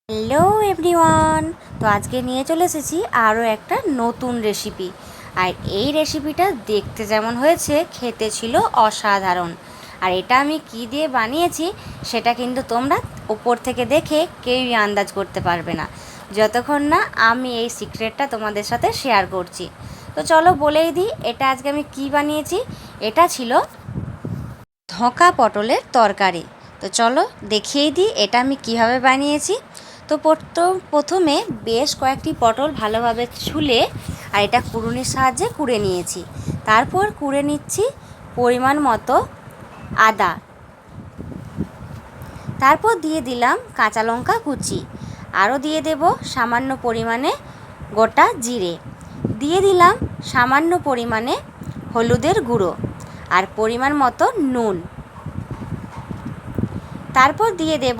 Hello everyone. তো আজকে নিয়ে চলে এসেছি আরও একটা নতুন রেসিপি। আর এই রেসিপিটা দেখতে যেমন হয়েছে, খেতে ছিল অসাধারণ। আর এটা আমি কি দিয়ে বানিয়েছি সেটা কিন্তু তোমরা ওপর থেকে দেখে কেউই আন্দাজ করতে পারবে না, যতক্ষণ না আমি এই সিক্রেটটা তোমাদের সাথে শেয়ার করছি। তো চলো বলেই দিই, এটা আজকে আমি কি বানিয়েছি। এটা ছিল ধোঁকা পটলের তরকারি। তো চলো দেখিয়ে দিই এটা আমি কিভাবে বানিয়েছি। তো প্রথমে বেশ কয়েকটি পটল ভালোভাবে ছুলে আর এটা কুড়ুনির সাহায্যে কুড়ে নিয়েছি। তারপর কুড়ে নিচ্ছি পরিমাণ মতো আদা, তারপর দিয়ে দিলাম কাঁচা লঙ্কা কুচি, আরও দিয়ে দেব সামান্য পরিমাণে গোটা জিরে, দিয়ে দিলাম সামান্য পরিমাণে হলুদের গুঁড়ো আর পরিমাণ মতো নুন। তারপর দিয়ে দেব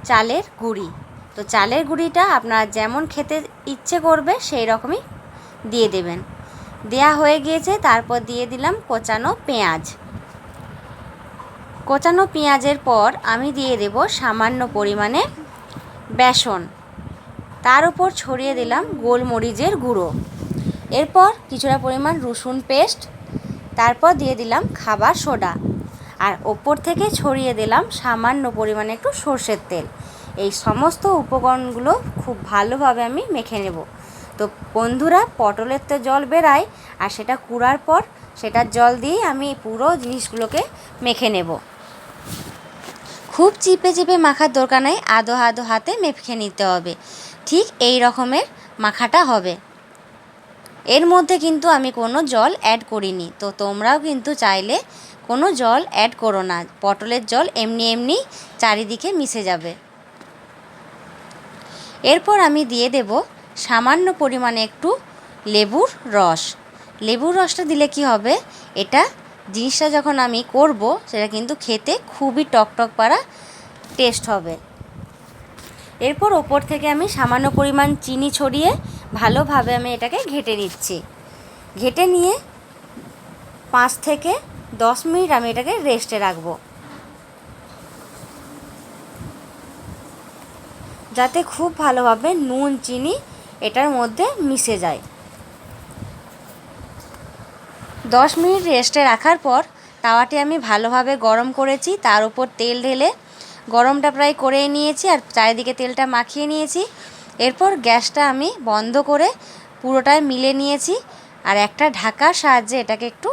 চালের গুঁড়ি। তো চালের গুঁড়িটা আপনারা যেমন খেতে ইচ্ছে করবে সেই রকমই দিয়ে দেবেন। দেয়া হয়ে গিয়েছে, তারপর দিয়ে দিলাম কোচানো পেঁয়াজ। কোচানো পেঁয়াজের পর আমি দিয়ে দেব সামান্য পরিমাণে বেসন, তার উপর ছড়িয়ে দিলাম গোলমরিচের গুঁড়ো, এরপর কিছুটা পরিমাণ রসুন পেস্ট, তারপর দিয়ে দিলাম খাবার সোডা আর ওপর থেকে ছড়িয়ে দিলাম সামান্য পরিমাণে একটু সর্ষের তেল। এই সমস্ত উপকরণগুলো খুব ভালোভাবে আমি মেখে নেব। তো বন্ধুরা, পটলের তো জল বেরায় আর সেটা কুড়ার পর সেটার জল দিয়েই আমি পুরো জিনিসগুলোকে মেখে নেব। খুব চিপে চিপে মাখার দরকার নেই, আধো আধো হাতে মেখে নিতে হবে। ঠিক এই রকমের মাখাটা হবে। এর মধ্যে কিন্তু আমি কোনো জল অ্যাড করিনি, তো তোমরাও কিন্তু চাইলে কোনো জল অ্যাড করো না। পটলের জল এমনি এমনি চারিদিকে মিশে যাবে। এরপর আমি দিয়ে দেব সামান্য পরিমাণে একটু লেবুর রস। লেবুর রসটা দিলে কি হবে, এটা জিনিসটা যখন আমি করব সেটা কিন্তু খেতে খুবই টকটক পারা টেস্ট হবে। এরপর ওপর থেকে আমি সামান্য পরিমাণ চিনি ছড়িয়ে ভালোভাবে আমি এটাকে ঘেঁটে নিচ্ছি। ঘেঁটে নিয়ে 5 থেকে 10 মিনিট আমি এটাকে রেস্টে রাখবো, যাতে খুব ভালোভাবে নুন চিনি এটার মধ্যে মিশে যায়। 10 মিনিট রেস্টে রাখার পর তাওয়াটি আমি ভালোভাবে গরম করেছি, তার উপর তেল ঢেলে গরমটা প্রায় করে নিয়েছি আর চারিদিকে তেলটা মাখিয়ে নিয়েছি। এরপর গ্যাসটা আমি বন্ধ করে পুরোটাই মিলে নিয়েছি আর একটা ঢাকার সাহায্যে এটাকে একটু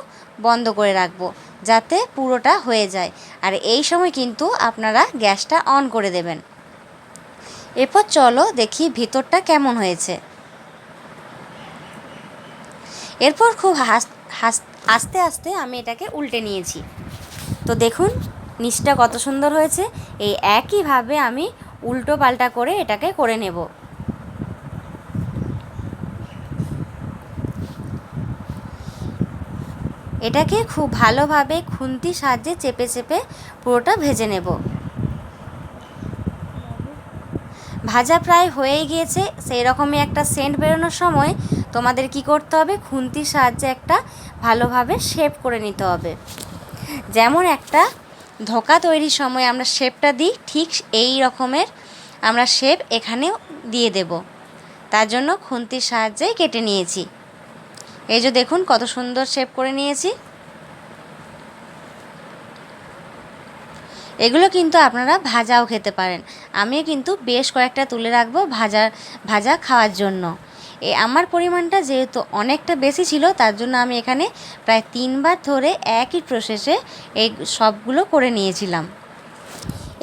বন্ধ করে রাখবো যাতে পুরোটা হয়ে যায়। আর এই সময় কিন্তু আপনারা গ্যাসটা অন করে দেবেন। এরপর চলো দেখি ভিতরটা কেমন হয়েছে। এরপর খুব আস্তে আস্তে আমি এটাকে উল্টে নিয়েছি। তো দেখুন নিচটা কত সুন্দর হয়েছে। এই একইভাবে আমি উল্টো পাল্টা করে এটাকে করে নেব। এটাকে খুব ভালোভাবে খুন্তির সাহায্যে চেপে চেপে পুরোটা ভেজে নেব। ভাজা প্রায় হয়েই গিয়েছে। সেই রকমই একটা সেন্ট বেরোনোর সময় তোমাদের কি করতে হবে, খুন্তির সাহায্যে একটা ভালোভাবে শেপ করে নিতে হবে। যেমন একটা ধোঁকা তৈরির সময় আমরা শেপটা দিই, ঠিক এই রকমের আমরা শেপ এখানেও দিয়ে দেব। তার জন্য খুন্তির সাহায্যে কেটে নিয়েছি। এই যে দেখুন কত সুন্দর শেপ করে নিয়েছি। এগুলো কিন্তু আপনারা ভাজাও খেতে পারেন। আমিও কিন্তু বেশ কয়েকটা তুলে রাখবো ভাজা খাওয়ার জন্য। আমার পরিমাণটা যেহেতু অনেকটা বেশি ছিল, তার জন্য আমি এখানে প্রায় 3 বার ধরে একই প্রসেসে এই সবগুলো করে নিয়েছিলাম।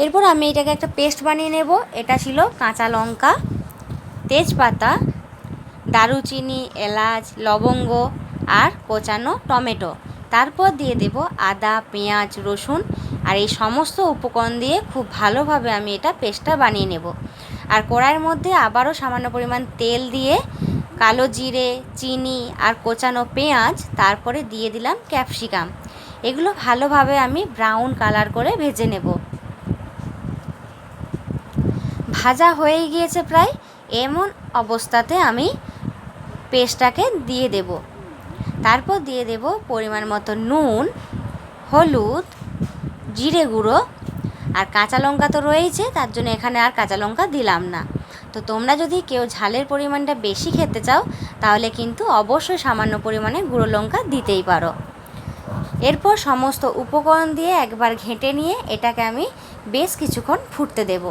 এরপর আমি এটাকে একটা পেস্ট বানিয়ে নেব। এটা ছিল কাঁচা লঙ্কা, তেজপাতা, দারুচিনি, এলাচ, লবঙ্গ আর কোচানো টমেটো। তারপর দিয়ে দেব আদা, পেঁয়াজ, রসুন আর এই সমস্ত উপকরণ দিয়ে খুব ভালোভাবে আমি এটা পেস্টটা বানিয়ে নেব। আর কড়াইয়ের মধ্যে আবারও সামান্য পরিমাণ তেল দিয়ে কালো জিরে, চিনি আর কোচানো পেঁয়াজ, তারপরে দিয়ে দিলাম ক্যাপসিকাম। এগুলো ভালোভাবে আমি ব্রাউন কালার করে ভেজে নেব। ভাজা হয়ে গিয়েছে প্রায়, এমন অবস্থাতে আমি পেস্টটাকে দিয়ে দেব। তারপর দিয়ে দেব পরিমাণ মতো নুন, হলুদ, জিরে গুঁড়ো আর কাঁচা লঙ্কা তো রয়েছে, তার জন্য এখানে আর কাঁচা লঙ্কা দিলাম না। তো তোমরা যদি কেউ ঝালের পরিমাণটা বেশি খেতে চাও তাহলে কিন্তু অবশ্যই সামান্য পরিমাণে গুঁড়ো লঙ্কা দিতেই পারো। এরপর সমস্ত উপকরণ দিয়ে একবার ঘেঁটে নিয়ে এটাকে আমি বেশ কিছুক্ষণ ফুটতে দেব।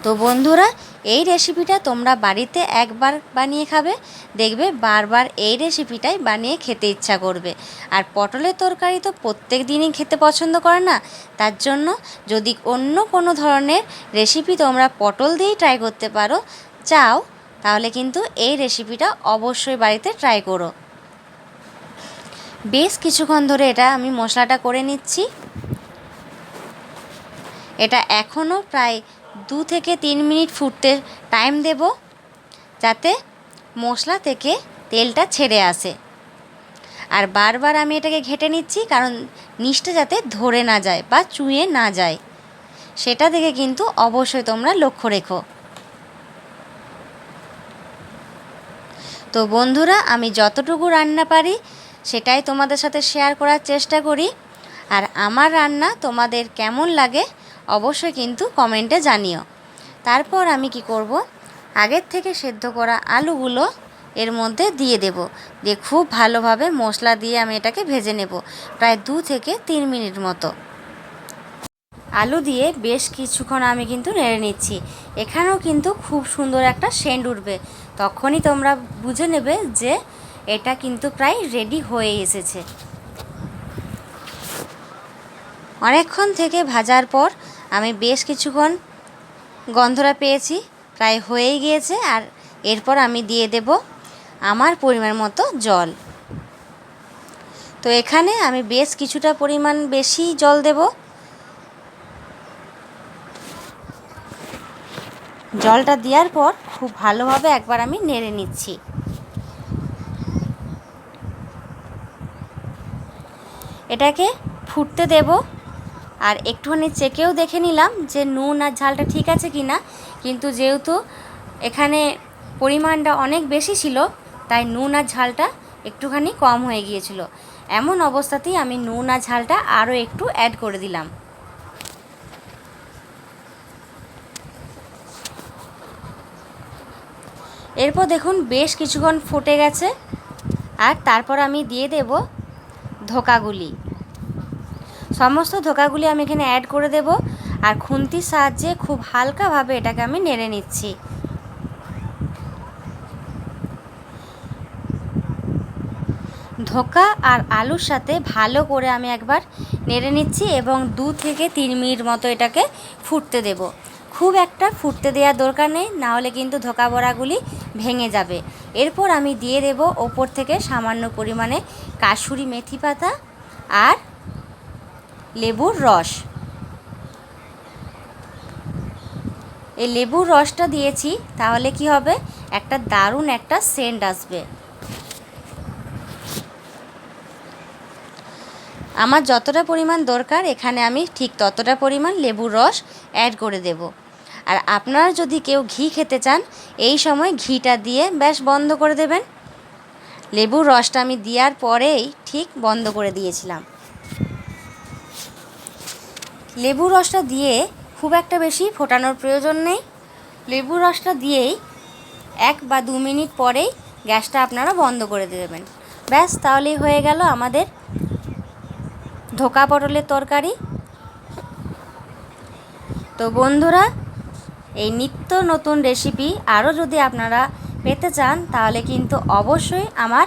তো বন্ধুরা, এই রেসিপিটা তোমরা বাড়িতে একবার বানিয়ে খাবে, দেখবে বারবার এই রেসিপিটাই বানিয়ে খেতে ইচ্ছা করবে। আর পটলের তরকারি তো প্রত্যেক দিনই খেতে পছন্দ করে না, তার জন্য যদি অন্য কোনো ধরনের রেসিপি তোমরা পটল দিয়েই ট্রাই করতে পারো চাও, তাহলে কিন্তু এই রেসিপিটা অবশ্যই বাড়িতে ট্রাই করো। বেশ কিছুক্ষণ ধরে এটা আমি মশলাটা করে নিচ্ছি। এটা এখনও প্রায় 2 থেকে 3 মিনিট ফুটতে টাইম দেব, যাতে মশলা থেকে তেলটা ছেড়ে আসে। আর বারবার আমি এটাকে ঘেঁটে নিচ্ছি, কারণ নিচটা যাতে ধরে না যায় বা চুঁয়ে না যায়, সেটা দেখে কিন্তু অবশ্যই তোমরা লক্ষ্য রেখো। তো বন্ধুরা, আমি যতটুকু রান্না পারি সেটাই তোমাদের সাথে শেয়ার করার চেষ্টা করি। আর আমার রান্না তোমাদের কেমন লাগে অবশ্যই কিন্তু কমেন্টে জানিও। তারপর আমি কি করব, আগের থেকে সেদ্ধ করা আলুগুলো এর মধ্যে দিয়ে দেব, দিয়ে খুব ভালোভাবে মশলা দিয়ে আমি এটাকে ভেজে নেব প্রায় 2 থেকে 3 মিনিট মতো। আলু দিয়ে বেশ কিছুক্ষণ আমি কিন্তু নেড়ে নিচ্ছি। এখানেও কিন্তু খুব সুন্দর একটা সেন্ট উঠবে, তখনই তোমরা বুঝে নেবে যে এটা কিন্তু প্রায় রেডি হয়ে এসেছে। অনেকক্ষণ থেকে ভাজার পর আমি বেশ কিছুক্ষণ গন্ধটা পেয়েছি, প্রায় হয়েই গিয়েছে। আর এরপর আমি দিয়ে দেব আমার পরিমাণ মতো জল। তো এখানে আমি বেশ কিছুটা পরিমাণ বেশি জল দেব। জলটা দেওয়ার পর খুব ভালোভাবে একবার আমি নেড়ে নিচ্ছি। এটাকে ফুটতে দেব, আর একটুখানি চেকেও দেখে নিলাম যে নুন আর ঝালটা ঠিক আছে কি না। কিন্তু যেহেতু এখানে পরিমাণটা অনেক বেশি ছিল, তাই নুন আর ঝালটা একটুখানি কম হয়ে গিয়েছিল। এমন অবস্থাতেই আমি নুন আর ঝালটা আরও একটু অ্যাড করে দিলাম। এরপর দেখুন বেশ কিছুক্ষণ ফুটে গেছে, আর তারপর আমি দিয়ে দেব ধোকাগুলি। সমস্ত ধোকাগুলি আমি এখানে অ্যাড করে দেব, আর খুন্তির সাহায্যে খুব হালকাভাবে এটাকে আমি নেড়ে নিচ্ছি। ধোকা আর আলুর সাথে ভালো করে আমি একবার নেড়ে নিচ্ছি এবং 2 থেকে 3 মিনিট মতো এটাকে ফুটতে দেব। খুব একটা ফুটতে দেওয়ার দরকার নেই, নাহলে কিন্তু ধোকা বড়াগুলি ভেঙে যাবে। এরপর আমি দিয়ে দেব ওপর থেকে সামান্য পরিমাণে কাসুরি মেথি পাতা আর লেবুর রস। এই লেবুর রসটা দিয়েছি, তাহলে কি হবে, একটা দারুণ একটা সেন্ট আসবে। আমার যতটা পরিমাণ দরকার এখানে আমি ঠিক ততটা পরিমাণ লেবুর রস অ্যাড করে দেব। আর আপনারা যদি কেউ ঘি খেতে চান, এই সময় ঘিটা দিয়ে ব্যাস বন্ধ করে দেবেন। লেবুর রসটা আমি দেওয়ার পরেই ঠিক বন্ধ করে দিয়েছিলাম। লেবুর রসটা দিয়ে খুব একটা বেশি ফোটানোর প্রয়োজন নেই। লেবুর রসটা দিয়েই 1 বা 2 মিনিট পরেই গ্যাসটা আপনারা বন্ধ করে দেবেন। ব্যাস, তাহলেই হয়ে গেল আমাদের ধোকা পটলের তরকারি। তো বন্ধুরা, এই নিত্য নতুন রেসিপি আরও যদি আপনারা পেতে চান, তাহলে কিন্তু অবশ্যই আমার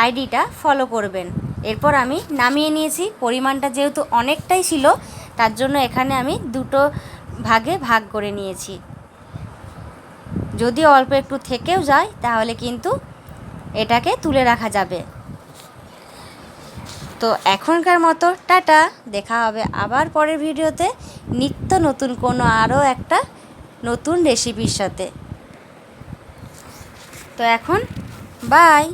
আইডিটা ফলো করবেন। এরপর আমি নামিয়ে নিয়েছি। পরিমাণটা যেহেতু অনেকটাই ছিল, তার জন্য এখানে আমি 2 ভাগে ভাগ করে নিয়েছি। যদি অল্প একটু থেকেও যায় তাহলে কিন্তু এটাকে তুলে রাখা যাবে। তো এখনকার মতো টাটা, দেখা হবে আবার পরের ভিডিওতে নিত্য নতুন কোনো আরও একটা নতুন রেসিপির সাথে। তো এখন বাই।